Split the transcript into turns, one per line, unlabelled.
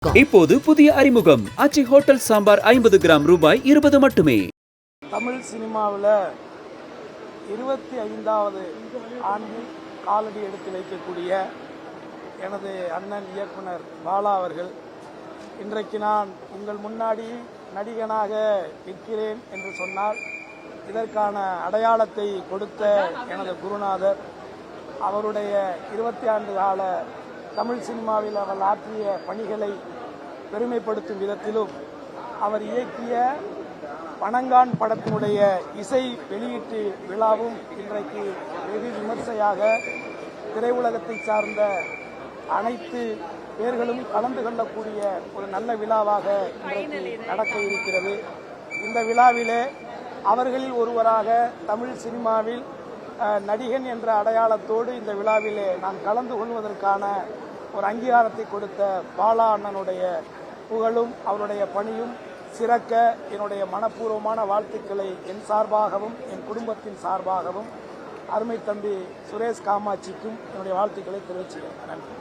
இப்போது புதிய அறிமுகம் ஆச்சி ஹோட்டல் சாம்பார் 50 கிராம் ரூபாய் 20 மட்டுமே.
தமிழ் சினிமாவில் 25வது ஆண்டில் காலடி எடுத்து வைக்கக்கூடிய எனது அண்ணன் இயக்குனர் பாலா அவர்கள், இன்றைக்கு நான் உங்கள் முன்னாடி நடிகனாக நிற்கிறேன் என்று சொன்னால் இதற்கான அடையாளத்தை கொடுத்த எனது குருநாதர், அவருடைய 20 ஆண்டு கால தமிழ் சினிமாவில் அவர் ஆற்றிய பணிகளை பெருமைப்படுத்தும் விதத்திலும், அவர் இயக்கிய பனங்கான் படத்தினுடைய இசை வெளியீட்டு விழாவும் இன்றைக்கு வெகு விமர்சையாக திரையுலகத்தை சார்ந்த அனைத்து பேர்களும் கலந்து கொள்ளக்கூடிய ஒரு நல்ல விழாவாக இன்றைக்கு நடக்க இருக்கிறது. இந்த விழாவிலே அவர்களில் ஒருவராக தமிழ் சினிமாவில் நடிகன் என்ற அடையாளத்தோடு இந்த விழாவிலே நான் கலந்து கொள்வதற்கான ஒரு அங்கீகாரத்தை கொடுத்த பாலா அண்ணனுடைய புகழும் அவருடைய பணியும் சிறக்க என்னுடைய மனப்பூர்வமான வாழ்த்துக்களை என் சார்பாகவும் என் குடும்பத்தின் சார்பாகவும் அருமை தம்பி சுரேஷ் காமாட்சிக்கும் என்னுடைய வாழ்த்துக்களை தெரிவிச்சுக்கிறேன். நன்றி.